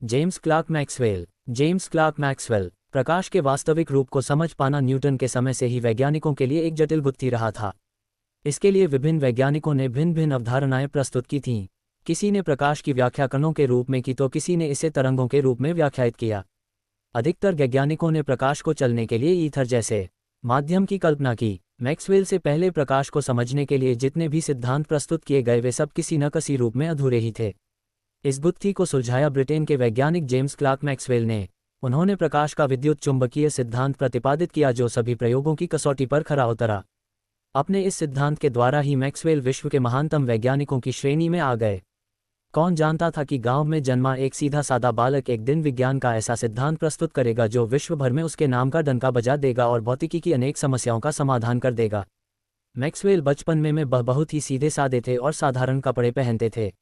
James Clerk Maxwell. James Clerk Maxwell. प्रकाश के वास्तविक रूप को समझ पाना न्यूटन के समय से ही वैज्ञानिकों के लिए एक जटिल गुत्थी रहा था। इसके लिए विभिन्न वैज्ञानिकों ने भिन्न भिन्न अवधारणाएं प्रस्तुत की थीं। किसी ने प्रकाश की व्याख्या कणों के रूप में की तो किसी ने इसे तरंगों के रूप में व्याख्यायित किया। अधिकतर वैज्ञानिकों ने प्रकाश को चलने के लिए ईथर जैसे माध्यम की कल्पना की। मैक्सवेल से पहले प्रकाश को समझने के लिए जितने भी सिद्धांत प्रस्तुत किए गए वे सब किसी न किसी रूप में अधूरे ही थे। इस गुत्थी को सुलझाया ब्रिटेन के वैज्ञानिक जेम्स क्लार्क मैक्सवेल ने। उन्होंने प्रकाश का विद्युत चुंबकीय सिद्धांत प्रतिपादित किया जो सभी प्रयोगों की कसौटी पर खरा उतरा। अपने इस सिद्धांत के द्वारा ही मैक्सवेल विश्व के महानतम वैज्ञानिकों की श्रेणी में आ गए। कौन जानता था कि गांव में जन्मा एक सीधा सादा बालक एक दिन विज्ञान का ऐसा सिद्धांत प्रस्तुत करेगा जो विश्व भर में उसके नाम का डंका बजा देगा और भौतिकी की अनेक समस्याओं का समाधान कर देगा। मैक्सवेल बचपन में बहुत ही सीधे सादे थे और साधारण कपड़े पहनते थे।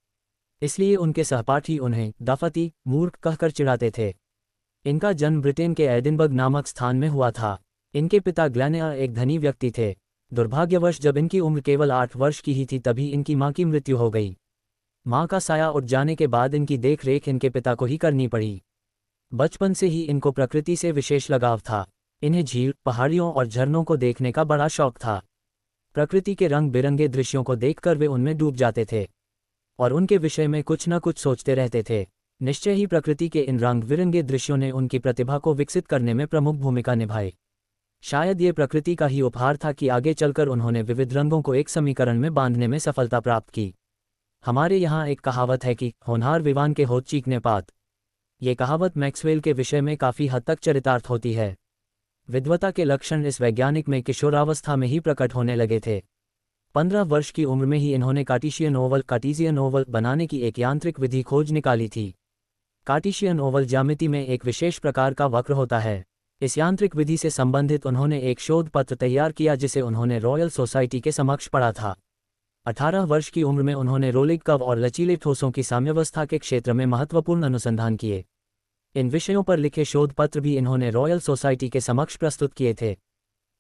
इसलिए उनके सहपाठी उन्हें दफती मूर्ख कहकर चिढ़ाते थे। इनका जन्म ब्रिटेन के एडिनबर्ग नामक स्थान में हुआ था। इनके पिता ग्लेनेयर एक धनी व्यक्ति थे। दुर्भाग्यवश जब इनकी उम्र केवल 8 वर्ष की ही थी तभी इनकी मां की मृत्यु हो गई। मां का साया उठ जाने के बाद इनकी देखरेख इनके पिता को ही करनी पड़ी। बचपन से ही इनको प्रकृति से विशेष लगाव था। इन्हें झील, पहाड़ियों और झरनों को देखने का बड़ा शौक था। प्रकृति के रंग बिरंगे दृश्यों को देखकर वे उनमें डूब जाते थे और उनके विषय में कुछ न कुछ सोचते रहते थे। निश्चय ही प्रकृति के इन रंग बिरंगे दृश्यों ने उनकी प्रतिभा को विकसित करने में प्रमुख भूमिका निभाई। शायद ये प्रकृति का ही उपहार था कि आगे चलकर उन्होंने विविध रंगों को एक समीकरण में बांधने में सफलता प्राप्त की। हमारे यहाँ एक कहावत है कि होनहार विवान के होत चीकने पात। ये कहावत मैक्सवेल के विषय में काफ़ी हद तक चरितार्थ होती है। विद्वता के लक्षण इस वैज्ञानिक में किशोरावस्था में ही प्रकट होने लगे थे। 15 वर्ष की उम्र में ही इन्होंने कार्टीशियन ओवल बनाने की एक यांत्रिक विधि खोज निकाली थी। कार्टीशियन ओवल ज्यामिति में एक विशेष प्रकार का वक्र होता है। इस यांत्रिक विधि से संबंधित उन्होंने एक शोध पत्र तैयार किया जिसे उन्होंने रॉयल सोसाइटी के समक्ष पढ़ा था। 18 वर्ष की उम्र में उन्होंने रोलिक कर्व और लचीले ठोसों की साम्यावस्था के क्षेत्र में महत्वपूर्ण अनुसंधान किए। इन विषयों पर लिखे शोध पत्र भी इन्होंने रॉयल सोसाइटी के समक्ष प्रस्तुत किए थे।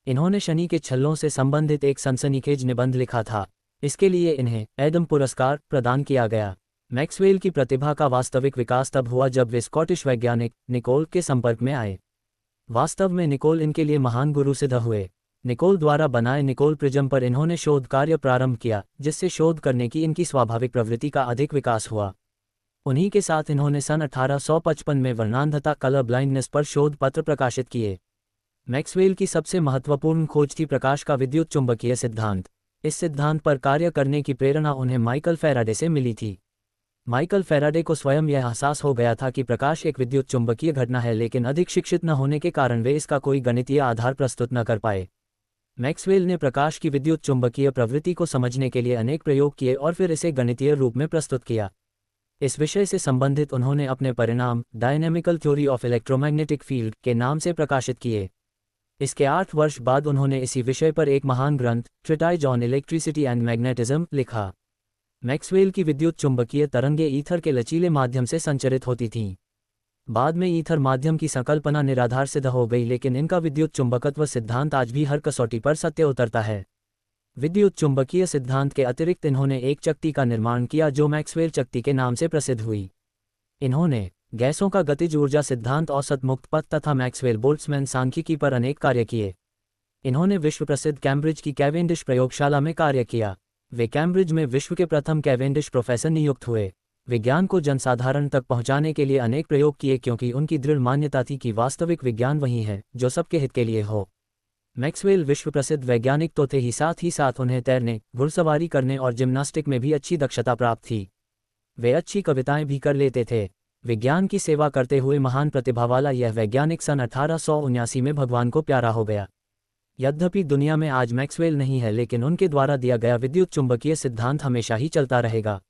इन्होंने शनि के छल्लों से संबंधित एक सनसनीखेज निबंध लिखा था। इसके लिए इन्हें एडम पुरस्कार प्रदान किया गया। मैक्सवेल की प्रतिभा का वास्तविक विकास तब हुआ जब वे स्कॉटिश वैज्ञानिक निकोल के संपर्क में आए। वास्तव में निकोल इनके लिए महान गुरु सिद्ध हुए। निकोल द्वारा बनाए निकोल प्रिज्म पर इन्होंने शोध कार्य प्रारंभ किया जिससे शोध करने की इनकी स्वाभाविक प्रवृत्ति का अधिक विकास हुआ। उन्हीं के साथ इन्होंने सन 1855 में वर्णांधता कलर ब्लाइंडनेस पर शोध पत्र प्रकाशित किए। मैक्सवेल की सबसे महत्वपूर्ण खोज थी प्रकाश का विद्युत चुंबकीय सिद्धांत। इस सिद्धांत पर कार्य करने की प्रेरणा उन्हें माइकल फैराडे से मिली थी। माइकल फैराडे को स्वयं यह एहसास हो गया था कि प्रकाश एक विद्युत चुंबकीय घटना है, लेकिन अधिक शिक्षित न होने के कारण वे इसका कोई गणितीय आधार प्रस्तुत न कर पाए। मैक्सवेल ने प्रकाश की विद्युत चुंबकीय प्रवृत्ति को समझने के लिए अनेक प्रयोग किए और फिर इसे गणितीय रूप में प्रस्तुत किया। इस विषय से संबंधित उन्होंने अपने परिणाम dynamical theory of electromagnetic field के नाम से प्रकाशित किए। इसके 8 वर्ष बाद उन्होंने इसी विषय पर एक महान ग्रंथ treatise on electricity and magnetism लिखा। मैक्सवेल की विद्युत चुंबकीय तरंगें ईथर के लचीले माध्यम से संचरित होती थीं। बाद में ईथर माध्यम की संकल्पना निराधार सिद्ध हो गई, लेकिन इनका विद्युत चुंबकत्व सिद्धांत आज भी हर कसौटी पर सत्य उतरता है। विद्युत चुंबकीय सिद्धांत के अतिरिक्त इन्होंने एक चक्ति का निर्माण किया जो मैक्सवेल चक्ति के नाम से प्रसिद्ध हुई। इन्होंने गैसों का गतिज ऊर्जा सिद्धांत, औसत मुक्त पथ तथा मैक्सवेल बोल्ट्जमैन सांख्यिकी पर अनेक कार्य किए। इन्होंने विश्व प्रसिद्ध कैम्ब्रिज की कैवेंडिश प्रयोगशाला में कार्य किया। वे कैम्ब्रिज में विश्व के प्रथम कैवेंडिश प्रोफेसर नियुक्त हुए। विज्ञान को जनसाधारण तक पहुंचाने के लिए अनेक प्रयोग किए क्योंकि उनकी दृढ़ मान्यता थी कि वास्तविक विज्ञान वही है जो सबके हित के लिए हो। मैक्सवेल विश्व प्रसिद्ध वैज्ञानिक तो थे ही साथ उन्हें तैरने, घुड़सवारी करने और जिम्नास्टिक में भी अच्छी दक्षता प्राप्त थी। वे अच्छी कविताएं भी कर लेते थे। विज्ञान की सेवा करते हुए महान प्रतिभा वाला यह वैज्ञानिक सन 1879 में भगवान को प्यारा हो गया। यद्यपि दुनिया में आज मैक्सवेल नहीं है, लेकिन उनके द्वारा दिया गया विद्युत चुंबकीय सिद्धांत हमेशा ही चलता रहेगा।